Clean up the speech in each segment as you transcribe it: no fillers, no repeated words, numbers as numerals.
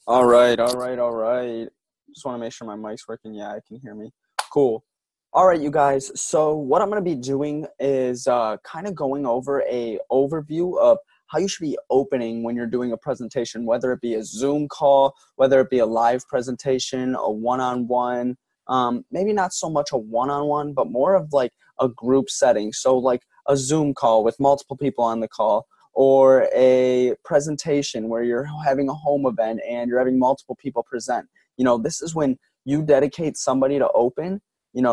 All right, all right, all right. Just want to make sure my mic's working. Yeah, I can hear me. Cool. All right, you guys. So what I'm going to be doing is kind of going over a overview of how you should be opening when you're doing a presentation, whether it be a Zoom call, whether it be a live presentation, a one-on-one, maybe not so much a one-on-one, but more of like a group setting. So like a Zoom call with multiple people on the call, or a presentation where you're having a home event and you're having multiple people present. This is when you dedicate somebody to open.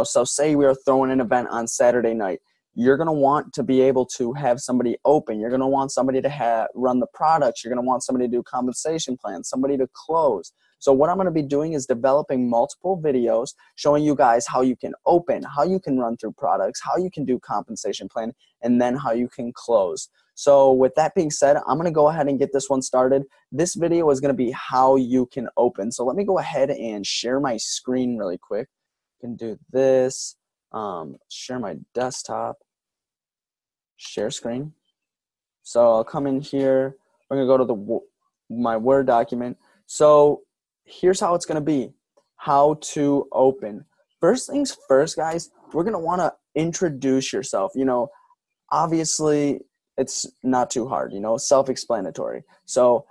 So say we are throwing an event on Saturday night. You're going to want to be able to have somebody open. You're going to want somebody to run the products. You're going to want somebody to do compensation plans, somebody to close. So what I'm going to be doing is developing multiple videos showing you guys how you can open, how you can run through products, how you can do compensation plan, and then how you can close. So with that being said, I'm going to go ahead and get this one started. This video is going to be how you can open. So let me go ahead and share my screen really quick. I can do this, share my desktop, share screen. So I'll come in here. We're going to go to my Word document. So here's how it's going to be, how to open. First things first, guys, we're going to want to introduce yourself. Obviously, it's not too hard, self-explanatory. So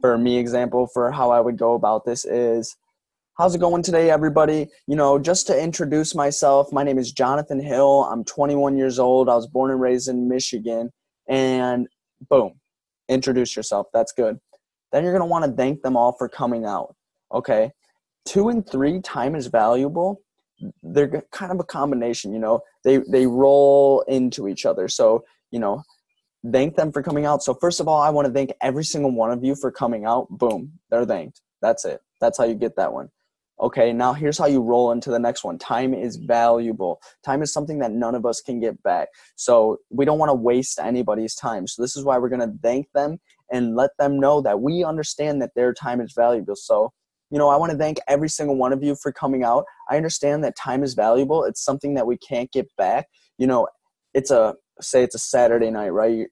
for me, example for how I would go about this is, how's it going today, everybody? Just to introduce myself, my name is Jonathan Hill. I'm 21 years old. I was born and raised in Michigan. And boom, introduce yourself. That's good. Then you're going to want to thank them all for coming out, okay? 2 and 3, time is valuable. They're kind of a combination, they roll into each other. So, thank them for coming out. So first of all, I want to thank every single one of you for coming out. Boom, they're thanked. That's it. That's how you get that one. Okay, now here's how you roll into the next one. Time is valuable. Time is something that none of us can get back. So we don't want to waste anybody's time. So this is why we're going to thank them and let them know that we understand that their time is valuable. So, I want to thank every single one of you for coming out. I understand that time is valuable. It's something that we can't get back. Say it's a Saturday night, right?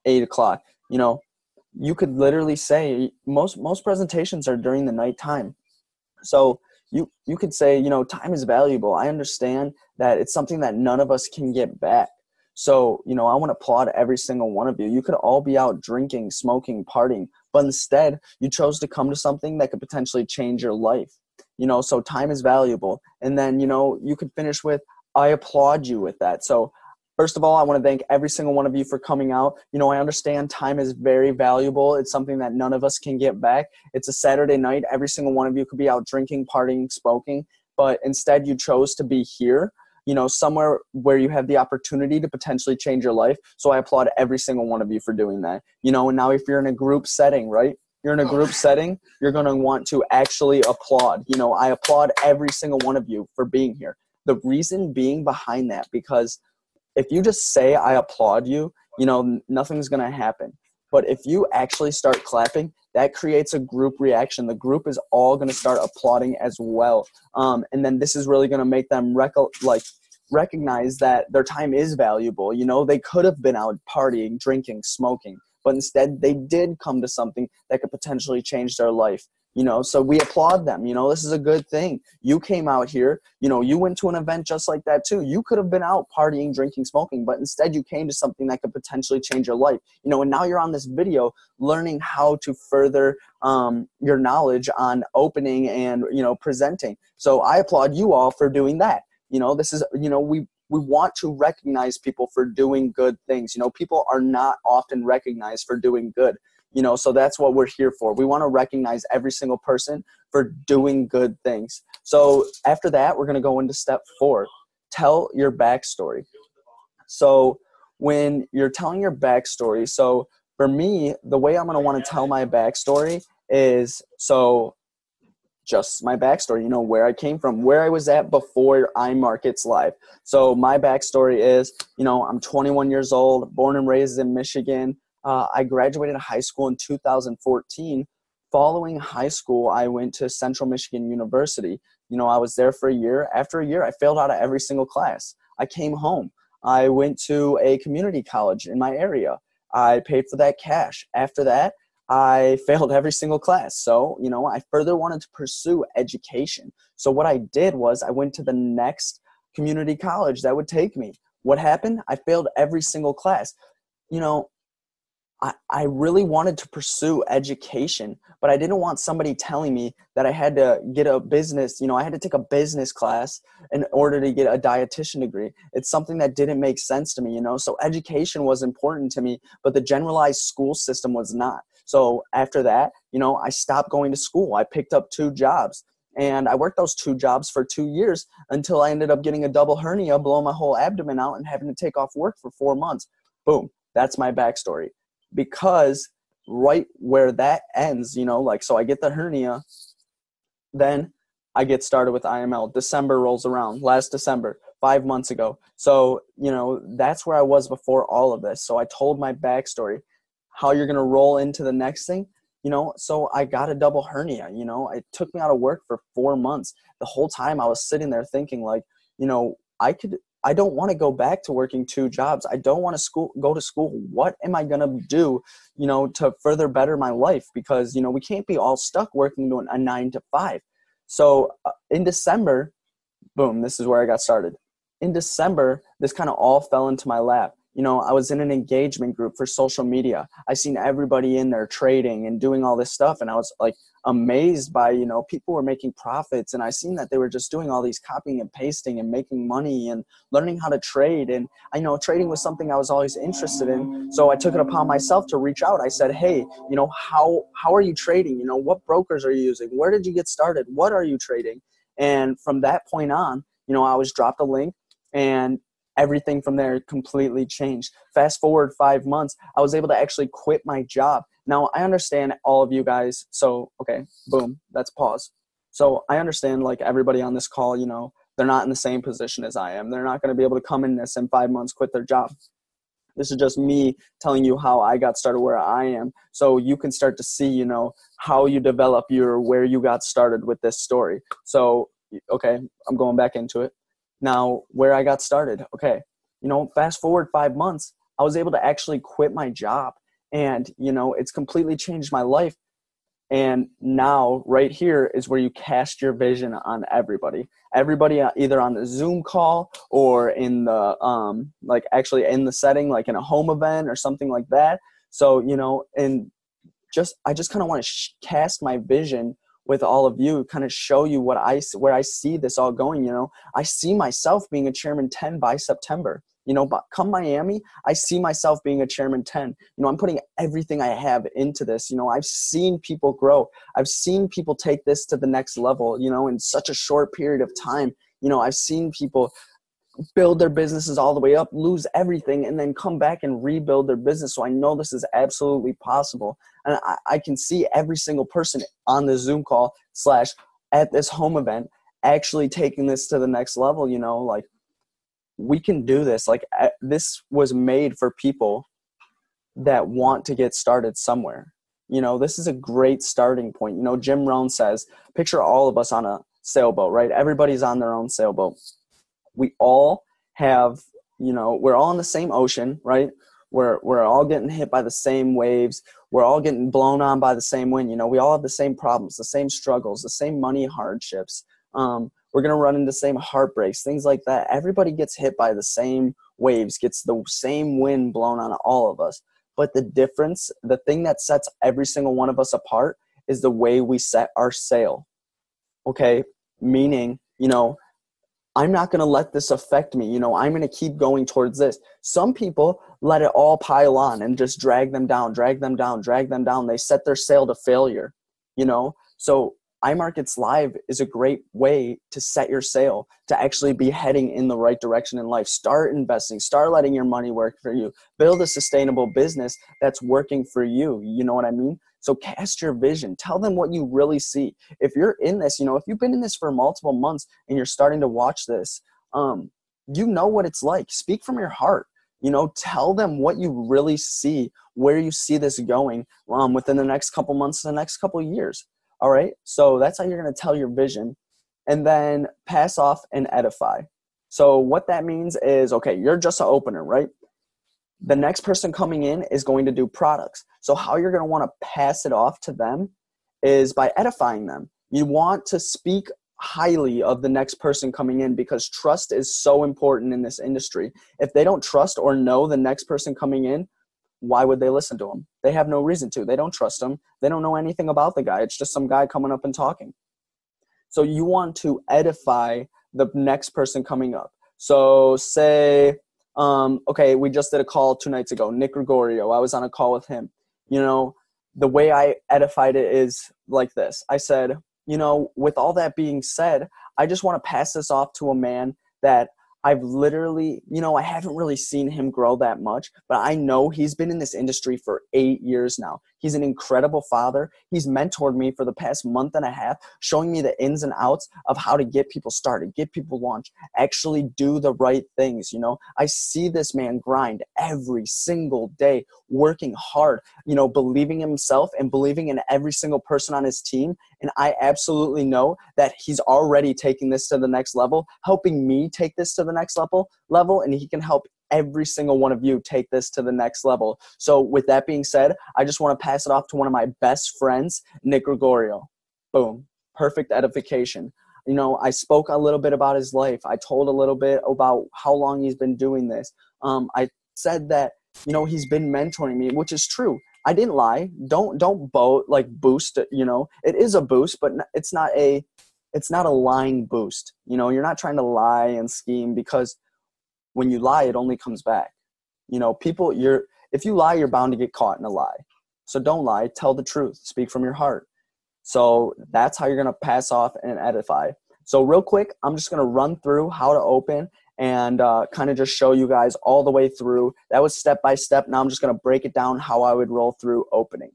8 o'clock. You could literally say most presentations are during the nighttime. So you could say, time is valuable. I understand that it's something that none of us can get back. So, I want to applaud every single one of you. You could all be out drinking, smoking, partying, but instead you chose to come to something that could potentially change your life. So time is valuable. And then, you could finish with, I applaud you with that. So first of all, I want to thank every single one of you for coming out. I understand time is very valuable. It's something that none of us can get back. It's a Saturday night. Every single one of you could be out drinking, partying, smoking, but instead you chose to be here, somewhere where you have the opportunity to potentially change your life. So I applaud every single one of you for doing that. And now if you're in a group setting, right? You're in a group setting, you're going to want to actually applaud. I applaud every single one of you for being here. The reason being behind that, because if you just say, I applaud you, nothing's going to happen. But if you actually start clapping, that creates a group reaction. The group is all going to start applauding as well. And then this is really going to make them recognize that their time is valuable. They could have been out partying, drinking, smoking, but instead they did come to something that could potentially change their life. So we applaud them. This is a good thing. You came out here, you went to an event just like that too. You could have been out partying, drinking, smoking, but instead you came to something that could potentially change your life. And now you're on this video learning how to further your knowledge on opening and, presenting. So I applaud you all for doing that. This is, we want to recognize people for doing good things. People are not often recognized for doing good. So that's what we're here for. We want to recognize every single person for doing good things. So after that, we're going to go into step 4, tell your backstory. So when you're telling your backstory, so for me, the way I'm going to want to tell my backstory is, just my backstory, where I came from, where I was at before iMarkets Live. So my backstory is, I'm 21 years old, born and raised in Michigan. I graduated high school in 2014. Following high school, I went to Central Michigan University. I was there for a year. After a year, I failed out of every single class. I came home. I went to a community college in my area. I paid for that cash. After that, I failed every single class. So, I further wanted to pursue education. So what I did was I went to the next community college that would take me. What happened? I failed every single class. You know, I really wanted to pursue education, but I didn't want somebody telling me that I had to get a business, I had to take a business class in order to get a dietitian degree. It's something that didn't make sense to me, So education was important to me, but the generalized school system was not. So after that, I stopped going to school. I picked up 2 jobs. And I worked those 2 jobs for 2 years until I ended up getting a double hernia, blowing my whole abdomen out, and having to take off work for 4 months. Boom. That's my backstory. Because right where that ends, so I get the hernia, then I get started with IML. December rolls around, last December, 5 months ago. So, that's where I was before all of this. So I told my backstory, how you're going to roll into the next thing. So I got a double hernia, it took me out of work for 4 months. The whole time I was sitting there thinking like, I don't want to go back to working 2 jobs. I don't want to go to school. What am I going to do, to further better my life? Because, we can't be all stuck working a 9 to 5. So in December, boom, this is where I got started. In December, this kind of all fell into my lap. I was in an engagement group for social media. I seen everybody in there trading and doing all this stuff. And I was like amazed by, people were making profits. And I seen that they were just doing all these copying and pasting and making money and learning how to trade. And I know trading was something I was always interested in. So I took it upon myself to reach out. I said, hey, how are you trading? What brokers are you using? Where did you get started? What are you trading? And from that point on, I was dropped a link, and everything from there completely changed. Fast forward 5 months, I was able to actually quit my job. Now, I understand all of you guys. So, okay, boom, that's pause. So I understand like everybody on this call, they're not in the same position as I am. They're not going to be able to come in this in 5 months, quit their job. This is just me telling you how I got started where I am. So you can start to see, how you develop where you got started with this story. So, okay, I'm going back into it. Now, where I got started, okay, fast forward 5 months, I was able to actually quit my job, and, it's completely changed my life. And now right here is where you cast your vision on everybody, either on the Zoom call or in the, like actually in the setting, like in a home event or something like that. So, and I just kind of want to cast my vision with all of you, kind of show you where I see this all going. I see myself being a chairman 10 by September. But come Miami, I see myself being a chairman 10. I'm putting everything I have into this. I've seen people grow. I've seen people take this to the next level, in such a short period of time. I've seen people build their businesses all the way up, lose everything, and then come back and rebuild their business. So I know this is absolutely possible. And I can see every single person on the Zoom call / at this home event actually taking this to the next level. Like, we can do this. Like, this was made for people that want to get started somewhere. This is a great starting point. Jim Rohn says, picture all of us on a sailboat, right? Everybody's on their own sailboat. We all have, we're all in the same ocean, right? We're all getting hit by the same waves. We're all getting blown on by the same wind. We all have the same problems, the same struggles, the same money hardships. We're going to run into the same heartbreaks, things like that. Everybody gets hit by the same waves, gets the same wind blown on all of us. But the difference, the thing that sets every single one of us apart is the way we set our sail. Okay? Meaning, I'm not going to let this affect me. I'm going to keep going towards this. Some people let it all pile on and just drag them down. They set their sail to failure, So iMarkets Live is a great way to set your sail, to actually be heading in the right direction in life. Start investing, start letting your money work for you, build a sustainable business that's working for you. You know what I mean? So cast your vision, tell them what you really see. If you're in this, if you've been in this for multiple months and you're starting to watch this, you know what it's like. Speak from your heart. Tell them what you really see, where you see this going within the next couple months, the next couple years. All right. So that's how you're going to tell your vision, and then pass off and edify. So what that means is, okay, you're just an opener, right? The next person coming in is going to do products. So how you're going to want to pass it off to them is by edifying them. You want to speak highly of the next person coming in, because trust is so important in this industry. If they don't trust or know the next person coming in, why would they listen to him? They have no reason to. They don't trust him. They don't know anything about the guy. It's just some guy coming up and talking. So you want to edify the next person coming up. So say, okay, we just did a call 2 nights ago, Nick Gregorio. I was on a call with him. You know, the way I edified it is like this. I said, you know, with all that being said, I just want to pass this off to a man that I've literally, you know, I haven't really seen him grow that much, but I know he's been in this industry for 8 years now. He's an incredible father. He's mentored me for the past month and a half, showing me the ins and outs of how to get people started, get people launched, actually do the right things. You know, I see this man grind every single day, working hard, you know, believing in himself and believing in every single person on his team. And I absolutely know that he's already taking this to the next level, helping me take this to the next level, and he can help every single one of you take this to the next level. So with that being said, I just want to pass it off to one of my best friends, Nick Gregorio. Boom. Perfect edification. You know, I spoke a little bit about his life. I told a little bit about how long he's been doing this. I said that, you know, he's been mentoring me, which is true. I didn't lie. Don't boost, you know. It is a boost, but it's not a lying boost. You know, you're not trying to lie and scheme, because when you lie, it only comes back. You know, if you lie, you're bound to get caught in a lie. So don't lie. Tell the truth. Speak from your heart. So that's how you're going to pass off and edify. So real quick, I'm just going to run through how to open and kind of just show you guys all the way through. That was step by step. Now I'm just going to break it down how I would roll through opening.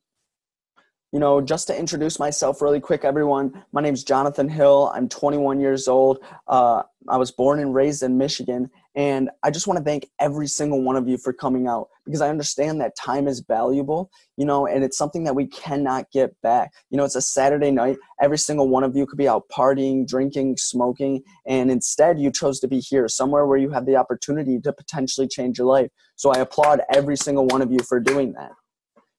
You know, just to introduce myself really quick, everyone, my name's Jonathan Hill. I'm 21 years old. I was born and raised in Michigan, and I just want to thank every single one of you for coming out, because I understand that time is valuable, you know, and it's something that we cannot get back. You know, it's a Saturday night. Every single one of you could be out partying, drinking, smoking, and instead you chose to be here, somewhere where you have the opportunity to potentially change your life. So I applaud every single one of you for doing that.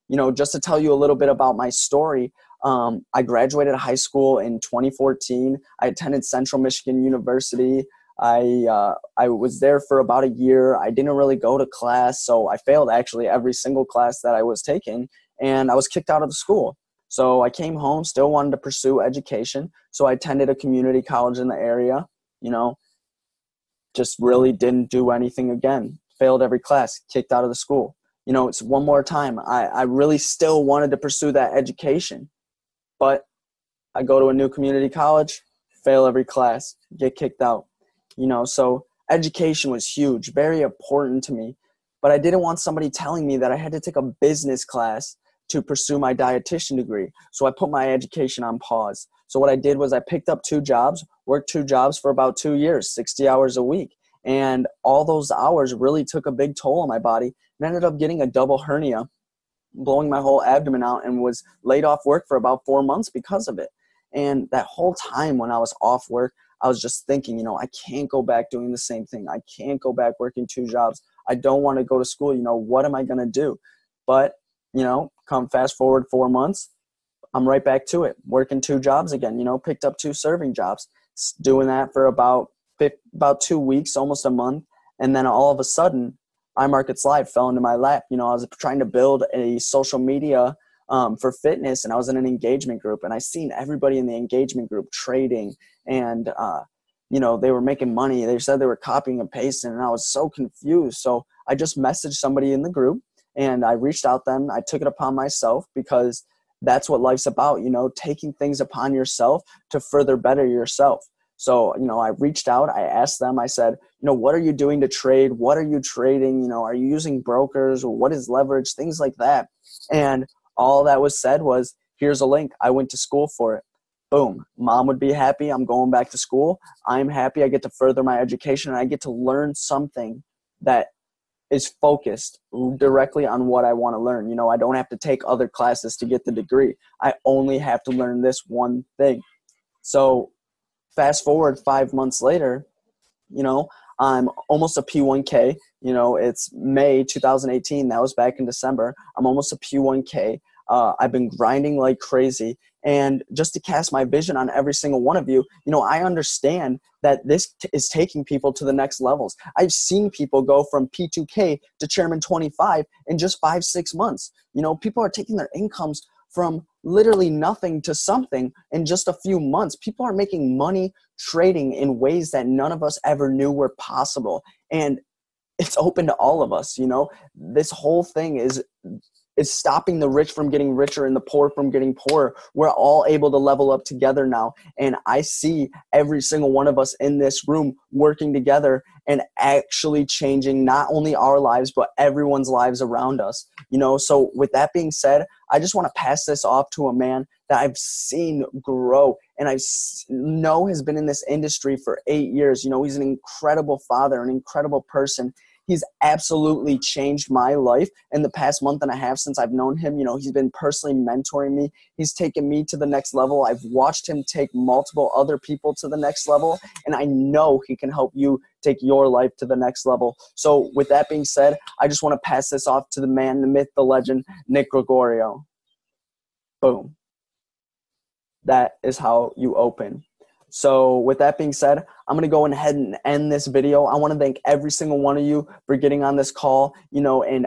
You know, just to tell you a little bit about my story, I graduated high school in 2014. I attended Central Michigan University. I was there for about a year. I didn't really go to class, so I failed actually every single class that I was taking, and I was kicked out of the school. So I came home, still wanted to pursue education, so I attended a community college in the area, you know, just really didn't do anything again. Failed every class, kicked out of the school. You know, it's one more time. I really still wanted to pursue that education, but I go to a new community college, fail every class, get kicked out. You know, so education was huge, very important to me, but I didn't want somebody telling me that I had to take a business class to pursue my dietitian degree. So I put my education on pause. So what I did was I picked up 2 jobs, worked 2 jobs for about 2 years, 60 hours a week. And all those hours really took a big toll on my body, and ended up getting a double hernia, blowing my whole abdomen out, and was laid off work for about 4 months because of it. And that whole time when I was off work, I was just thinking, you know, I can't go back doing the same thing. I can't go back working 2 jobs. I don't want to go to school. You know, what am I going to do? But, you know, come fast forward 4 months, I'm right back to it, working 2 jobs again, you know, picked up 2 serving jobs, doing that for about 2 weeks, almost a month. And then all of a sudden, iMarkets Live fell into my lap. You know, I was trying to build a social media for fitness, and I was in an engagement group, and I seen everybody in the engagement group trading, and you know, they were making money. They said they were copying and pasting, and I was so confused. So I just messaged somebody in the group, and I reached out to them. I took it upon myself, because that's what life's about, you know, taking things upon yourself to further better yourself. So, you know, I reached out, I asked them, I said, you know, what are you doing to trade? What are you trading? You know, are you using brokers? Or what is leverage? Things like that. And all that was said was, here's a link. I went to school for it. Boom. Mom would be happy. I'm going back to school. I'm happy. I get to further my education, and I get to learn something that is focused directly on what I want to learn. You know, I don't have to take other classes to get the degree. I only have to learn this one thing. So fast forward 5 months later, you know, I'm almost a P1K. You know, it's May 2018. That was back in December. I'm almost a P1K. I've been grinding like crazy. And just to cast my vision on every single one of you, you know, I understand that this is taking people to the next levels. I've seen people go from P2K to Chairman 25 in just 5-6 months. You know, people are taking their incomes from literally nothing to something in just a few months. People are making money trading in ways that none of us ever knew were possible. And it's open to all of us. You know, this whole thing is stopping the rich from getting richer and the poor from getting poorer. We're all able to level up together now. And I see every single one of us in this room working together and actually changing not only our lives, but everyone's lives around us. You know, so with that being said, I just want to pass this off to a man that I've seen grow and I know has been in this industry for 8 years. You know, he's an incredible father, an incredible person. He's absolutely changed my life in the past month and a half since I've known him. You know, he's been personally mentoring me. He's taken me to the next level. I've watched him take multiple other people to the next level, and I know he can help you take your life to the next level. So with that being said, I just want to pass this off to the man, the myth, the legend, Nick Gregorio. Boom. That is how you open. So with that being said, I'm going to go ahead and end this video. I want to thank every single one of you for getting on this call, you know, and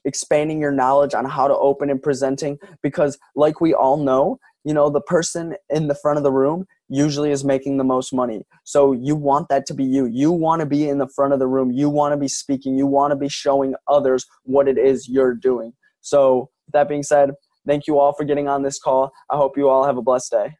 expanding your knowledge on how to open and presenting, because like we all know, you know, the person in the front of the room usually is making the most money. So you want that to be you. You want to be in the front of the room. You want to be speaking. You want to be showing others what it is you're doing. So with that being said, thank you all for getting on this call. I hope you all have a blessed day.